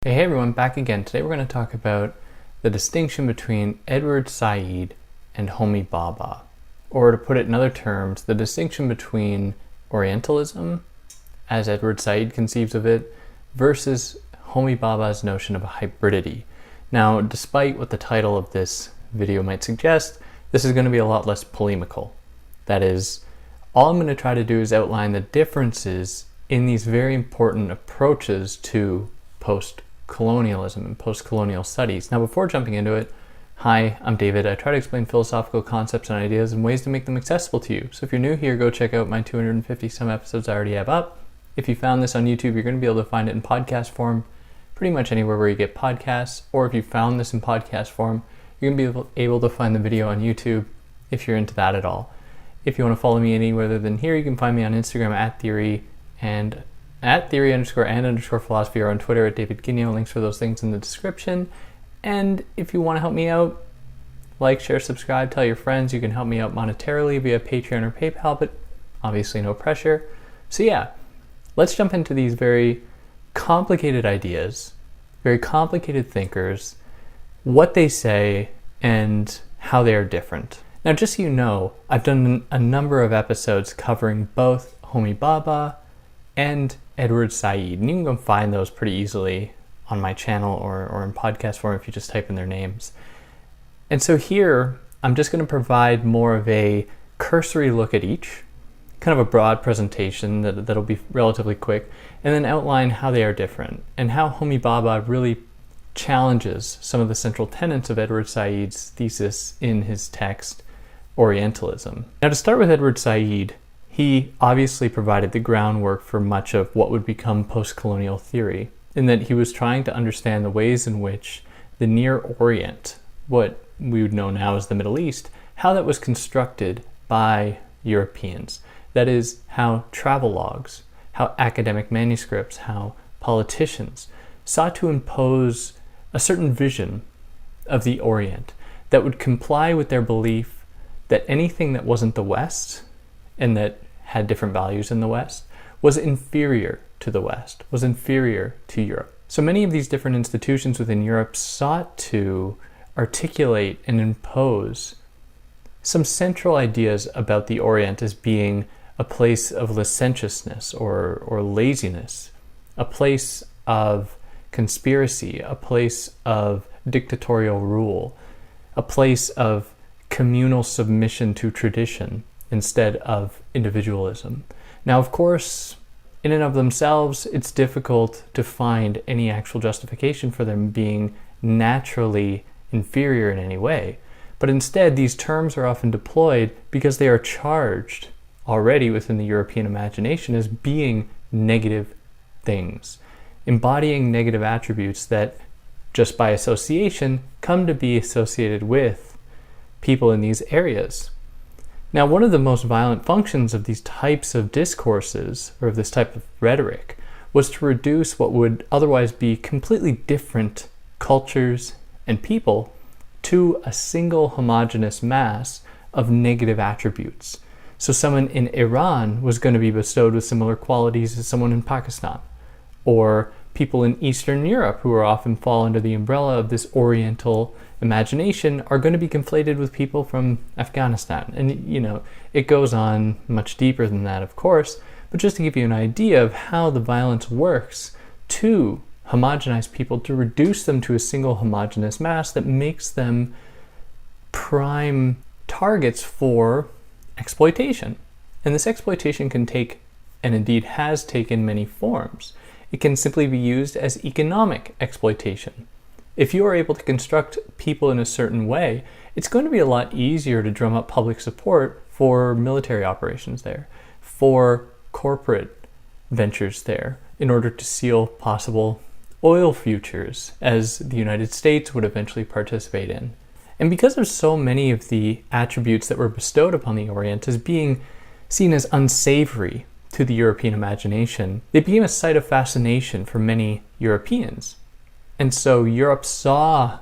Hey everyone, back again. Today we're going to talk about the distinction between Edward Said and Homi Bhabha. Or to put it in other terms, the distinction between Orientalism, as Edward Said conceives of it, versus Homi Bhabha's notion of a hybridity. Now, despite what the title of this video might suggest, this is going to be a lot less polemical. That is, all I'm going to try to do is outline the differences in these very important approaches to post-colonialism and post-colonial studies. Now, before jumping into it, hi, I'm David. I try to explain philosophical concepts and ideas and ways to make them accessible to you. So if you're new here, go check out my 250 some episodes I already have up. If you found this on YouTube, you're going to be able to find it in podcast form pretty much anywhere where you get podcasts. Or if you found this in podcast form, you're going to be able to find the video on YouTube if you're into that at all. If you want to follow me anywhere other than here, you can find me on Instagram @theory_and_philosophy, or on Twitter @DavidGuineo. Links for those things in the description. And if you want to help me out, like, share, subscribe, tell your friends. You can help me out monetarily via Patreon or PayPal, but obviously no pressure. So yeah, let's jump into these very complicated ideas, very complicated thinkers, what they say, and how they are different. Now, just so you know, I've done a number of episodes covering both Homi Bhabha and Edward Said, and you can go find those pretty easily on my channel or in podcast form if you just type in their names. And so here, I'm just going to provide more of a cursory look at each, kind of a broad presentation that'll be relatively quick, and then outline how they are different, and how Homi Bhabha really challenges some of the central tenets of Edward Said's thesis in his text, Orientalism. Now, to start with Edward Said, he obviously provided the groundwork for much of what would become post-colonial theory, in that he was trying to understand the ways in which the Near Orient, what we would know now as the Middle East, how that was constructed by Europeans. That is, how travelogues, how academic manuscripts, how politicians sought to impose a certain vision of the Orient that would comply with their belief that anything that wasn't the West and that had different values in the West was inferior to the West, was inferior to Europe. So many of these different institutions within Europe sought to articulate and impose some central ideas about the Orient as being a place of licentiousness or laziness, a place of conspiracy, a place of dictatorial rule, a place of communal submission to tradition instead of individualism. Now, of course, in and of themselves, it's difficult to find any actual justification for them being naturally inferior in any way. But instead, these terms are often deployed because they are charged already within the European imagination as being negative things, embodying negative attributes that, just by association, come to be associated with people in these areas. Now, one of the most violent functions of these types of discourses, or of this type of rhetoric, was to reduce what would otherwise be completely different cultures and people to a single homogeneous mass of negative attributes. So someone in Iran was going to be bestowed with similar qualities as someone in Pakistan, or people in Eastern Europe, who are often fall under the umbrella of this Oriental imagination, are going to be conflated with people from Afghanistan. And, you know, it goes on much deeper than that, of course, but just to give you an idea of how the violence works to homogenize people, to reduce them to a single homogeneous mass that makes them prime targets for exploitation. And this exploitation can take, and indeed has taken, many forms. It can simply be used as economic exploitation. If you are able to construct people in a certain way, it's going to be a lot easier to drum up public support for military operations there, for corporate ventures there, in order to seal possible oil futures, as the United States would eventually participate in. And because of so many of the attributes that were bestowed upon the Orient as being seen as unsavory to the European imagination, they became a site of fascination for many Europeans. And so Europe saw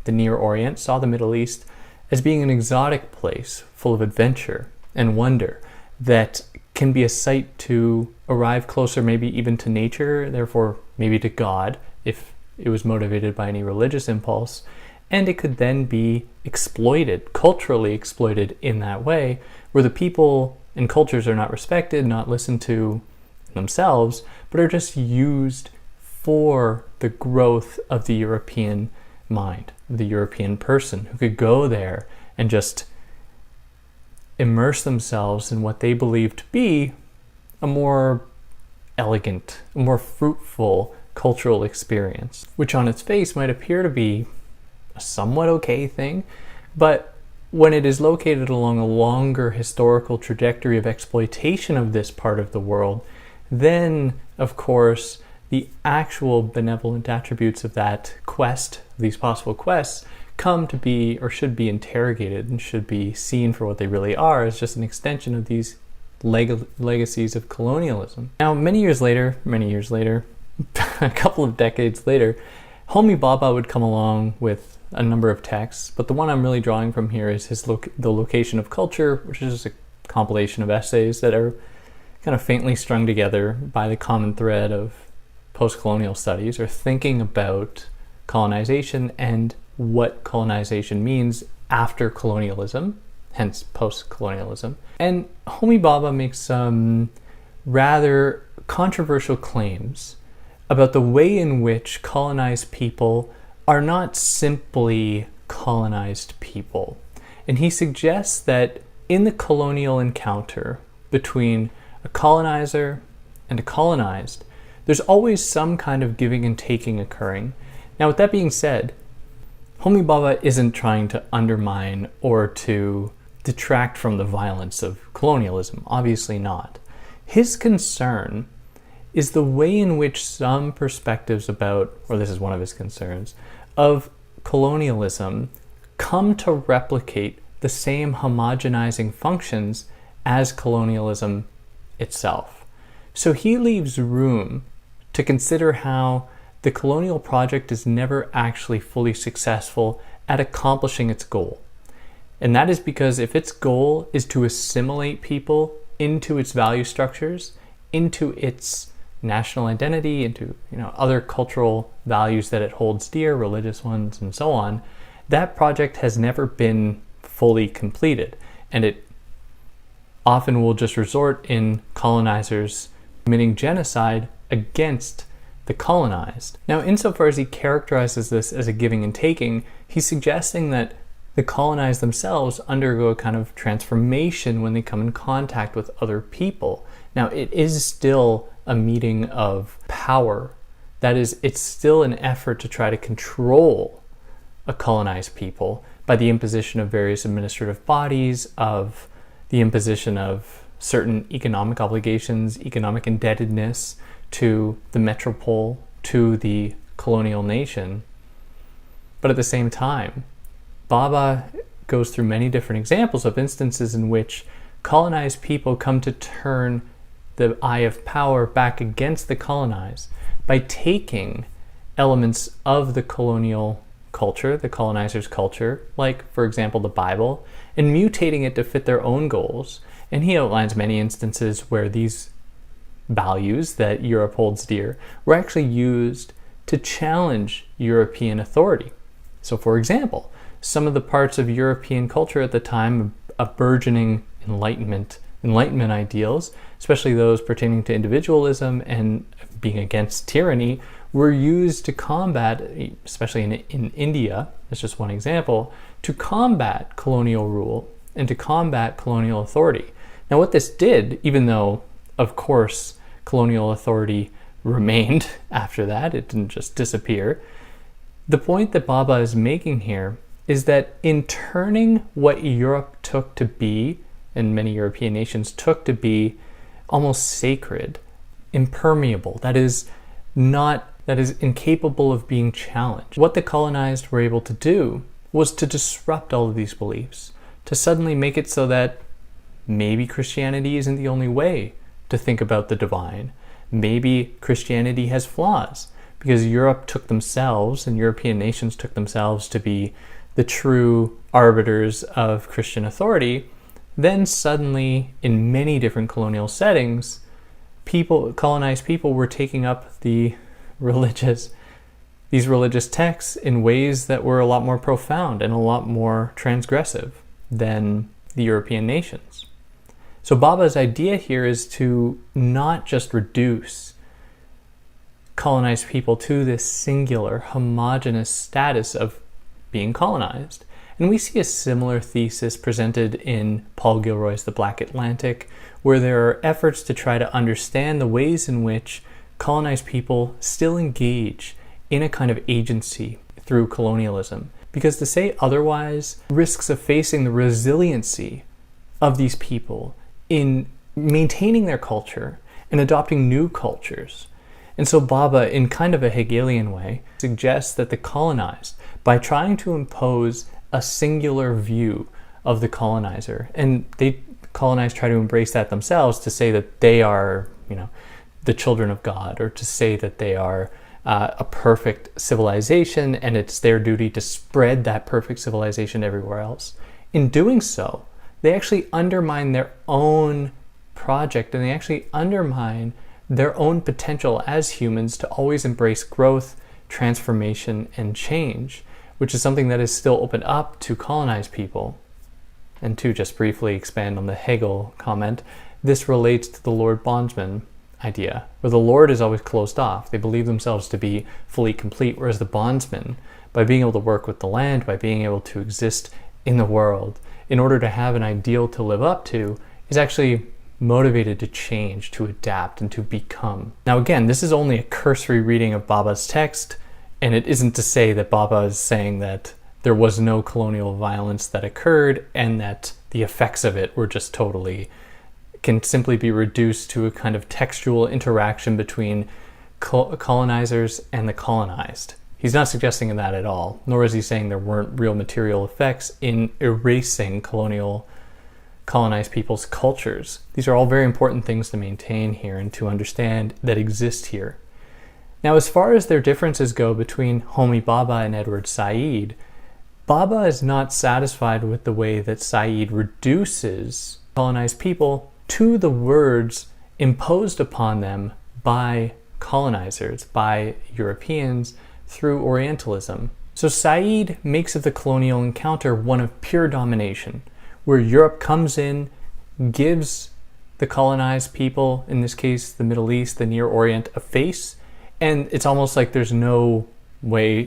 the Near Orient, saw the Middle East, as being an exotic place full of adventure and wonder that can be a site to arrive closer maybe even to nature, therefore maybe to God, if it was motivated by any religious impulse, and it could then be exploited, culturally exploited in that way, where the people and cultures are not respected, not listened to themselves, but are just used for the growth of the European mind, the European person, who could go there and just immerse themselves in what they believe to be a more elegant, a more fruitful cultural experience, which on its face might appear to be a somewhat okay thing, but when it is located along a longer historical trajectory of exploitation of this part of the world, then, of course, the actual benevolent attributes of that quest, these possible quests, come to be or should be interrogated and should be seen for what they really are, as just an extension of these legacies of colonialism. Now, many years later, a couple of decades later, Homi Bhabha would come along with a number of texts, but the one I'm really drawing from here is The Location of Culture, which is just a compilation of essays that are kind of faintly strung together by the common thread of post-colonial studies, or thinking about colonization and what colonization means after colonialism, hence post-colonialism. And Homi Bhabha makes some rather controversial claims about the way in which colonized people are not simply colonized people. And he suggests that in the colonial encounter between a colonizer and a colonized, there's always some kind of giving and taking occurring. Now, with that being said, Homi Bhabha isn't trying to undermine or to detract from the violence of colonialism, obviously not. His concern is the way in which some perspectives about, or this is one of his concerns, of colonialism come to replicate the same homogenizing functions as colonialism itself. So he leaves room to consider how the colonial project is never actually fully successful at accomplishing its goal. And that is because if its goal is to assimilate people into its value structures, into its national identity, into other cultural values that it holds dear, religious ones and so on, that project has never been fully completed. And it often will just resort in colonizers committing genocide against the colonized. Now, insofar as he characterizes this as a giving and taking, he's suggesting that the colonized themselves undergo a kind of transformation when they come in contact with other people. Now, it is still a meeting of power. That is, it's still an effort to try to control a colonized people by the imposition of various administrative bodies, of the imposition of certain economic obligations, economic indebtedness to the metropole, to the colonial nation. But at the same time, Bhabha goes through many different examples of instances in which colonized people come to turn the eye of power back against the colonized by taking elements of the colonial culture, the colonizer's culture, like, for example, the Bible, and mutating it to fit their own goals. And he outlines many instances where these values that Europe holds dear were actually used to challenge European authority. So, for example, some of the parts of European culture at the time of burgeoning Enlightenment ideals, especially those pertaining to individualism and being against tyranny, were used to combat, especially in India, that's just one example, to combat colonial rule and to combat colonial authority. Now, what this did, even though, of course, colonial authority remained after that, it didn't just disappear, the point that Bhabha is making here is that in turning what Europe took to be, and many European nations took to be, almost sacred, impermeable, that is incapable of being challenged. What the colonized were able to do was to disrupt all of these beliefs, to suddenly make it so that maybe Christianity isn't the only way to think about the divine. Maybe Christianity has flaws, because Europe took themselves, and European nations took themselves to be the true arbiters of Christian authority. Then suddenly, in many different colonial settings, colonized people were taking up the these religious texts in ways that were a lot more profound and a lot more transgressive than the European nations. So Bhabha's idea here is to not just reduce colonized people to this singular, homogeneous status of being colonized. And we see a similar thesis presented in Paul Gilroy's The Black Atlantic, where there are efforts to try to understand the ways in which colonized people still engage in a kind of agency through colonialism. Because to say otherwise risks effacing the resiliency of these people in maintaining their culture and adopting new cultures. And so Bhabha, in kind of a Hegelian way, suggests that the colonized, by trying to impose a singular view of the colonizer, and they colonized try to embrace that themselves, to say that they are, the children of God, or to say that they are a perfect civilization and it's their duty to spread that perfect civilization everywhere else. In doing so, they actually undermine their own project, and they actually undermine their own potential as humans to always embrace growth, transformation, and change, which is something that is still open up to colonized people. And to just briefly expand on the Hegel comment, this relates to the Lord Bondsman idea, where the Lord is always closed off. They believe themselves to be fully complete, whereas the bondsman, by being able to work with the land, by being able to exist in the world, in order to have an ideal to live up to, is actually motivated to change, to adapt, and to become. Now again, this is only a cursory reading of Bhabha's text, and it isn't to say that Bhabha is saying that there was no colonial violence that occurred and that the effects of it were just totally, can simply be reduced to a kind of textual interaction between colonizers and the colonized. He's not suggesting that at all, nor is he saying there weren't real material effects in erasing colonized people's cultures. These are all very important things to maintain here and to understand that exist here. Now, as far as their differences go between Homi Bhabha and Edward Said, Bhabha is not satisfied with the way that Said reduces colonized people to the words imposed upon them by colonizers, by Europeans, through Orientalism. So Said makes of the colonial encounter one of pure domination, where Europe comes in, gives the colonized people, in this case the Middle East, the Near Orient, a face, and it's almost like there's no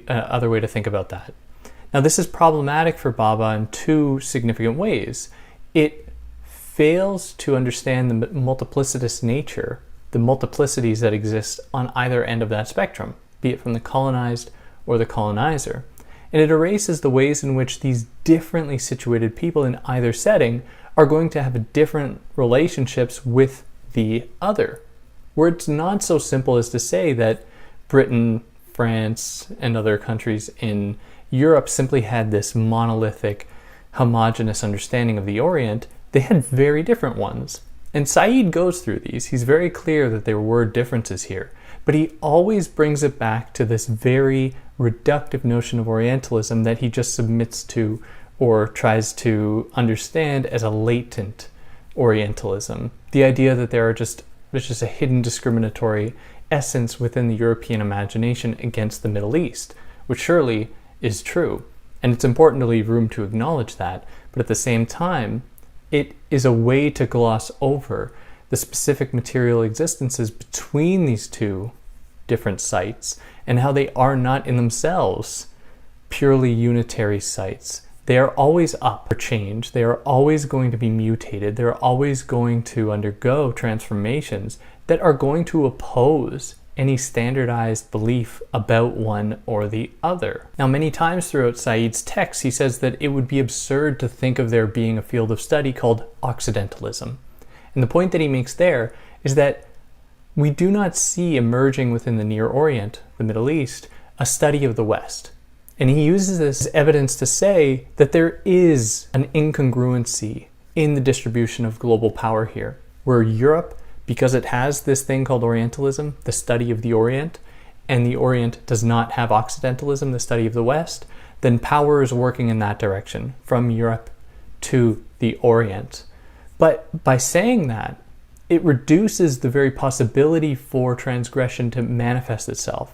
other way to think about that. Now this is problematic for Bhabha in two significant ways. It fails to understand the multiplicitous nature, the multiplicities that exist on either end of that spectrum, be it from the colonized or the colonizer. And it erases the ways in which these differently situated people in either setting are going to have different relationships with the other, where it's not so simple as to say that Britain, France, and other countries in Europe simply had this monolithic, homogeneous understanding of the Orient. They had very different ones. And Said goes through these. He's very clear that there were differences here, but he always brings it back to this very reductive notion of Orientalism that he just submits to or tries to understand as a latent Orientalism. The idea that there's just a hidden discriminatory essence within the European imagination against the Middle East, which surely is true. And it's important to leave room to acknowledge that, but at the same time, it is a way to gloss over the specific material existences between these two different sites and how they are not in themselves purely unitary sites. They are always up for change. They are always going to be mutated. They're always going to undergo transformations that are going to oppose any standardized belief about one or the other. Now, many times throughout Said's text, he says that it would be absurd to think of there being a field of study called Occidentalism. And the point that he makes there is that we do not see emerging within the Near Orient, the Middle East, a study of the West. And he uses this as evidence to say that there is an incongruency in the distribution of global power here, where Europe, because it has this thing called Orientalism, the study of the Orient, and the Orient does not have Occidentalism, the study of the West, then power is working in that direction, from Europe to the Orient. But by saying that, it reduces the very possibility for transgression to manifest itself.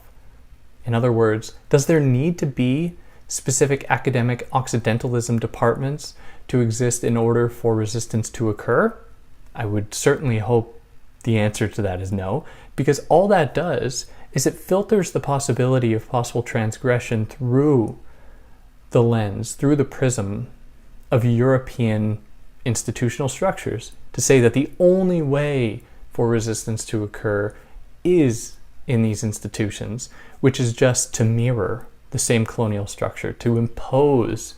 In other words, does there need to be specific academic Occidentalism departments to exist in order for resistance to occur? I would certainly hope the answer to that is no, because all that does is it filters the possibility of possible transgression through the lens, through the prism of European institutional structures, to say that the only way for resistance to occur is in these institutions, which is just to mirror the same colonial structure, to impose,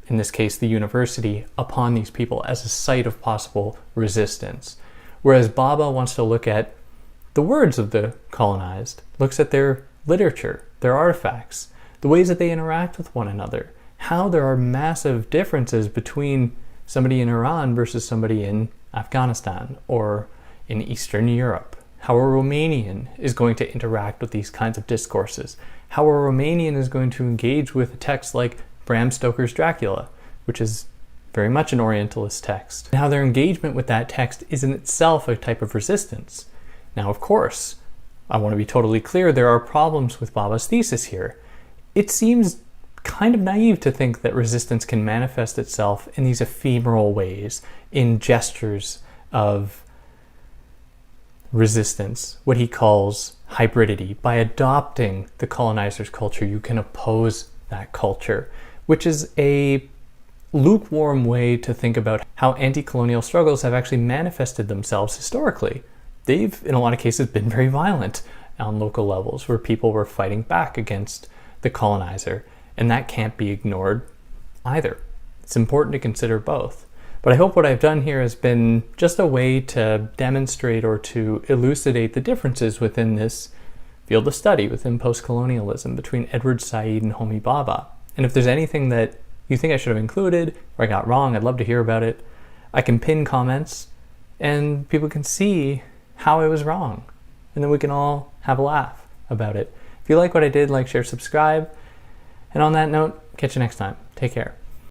in this case, the university upon these people as a site of possible resistance. Whereas Bhabha wants to look at the words of the colonized, looks at their literature, their artifacts, the ways that they interact with one another, how there are massive differences between somebody in Iran versus somebody in Afghanistan or in Eastern Europe, how a Romanian is going to interact with these kinds of discourses, how a Romanian is going to engage with a text like Bram Stoker's Dracula, which is very much an Orientalist text, and how their engagement with that text is in itself a type of resistance. Now, of course, I want to be totally clear, there are problems with Bhabha's thesis here. It seems kind of naive to think that resistance can manifest itself in these ephemeral ways, in gestures of resistance, what he calls hybridity. By adopting the colonizer's culture, you can oppose that culture, which is a lukewarm way to think about how anti-colonial struggles have actually manifested themselves historically. They've, in a lot of cases, been very violent on local levels, where people were fighting back against the colonizer, and that can't be ignored either. It's important to consider both. But I hope what I've done here has been just a way to demonstrate or to elucidate the differences within this field of study, within post-colonialism, between Edward Said and Homi Bhabha. And if there's anything that you think I should have included or I got wrong, I'd love to hear about it. I can pin comments and people can see how I was wrong. And then we can all have a laugh about it. If you like what I did, like, share, subscribe. And on that note, catch you next time. Take care.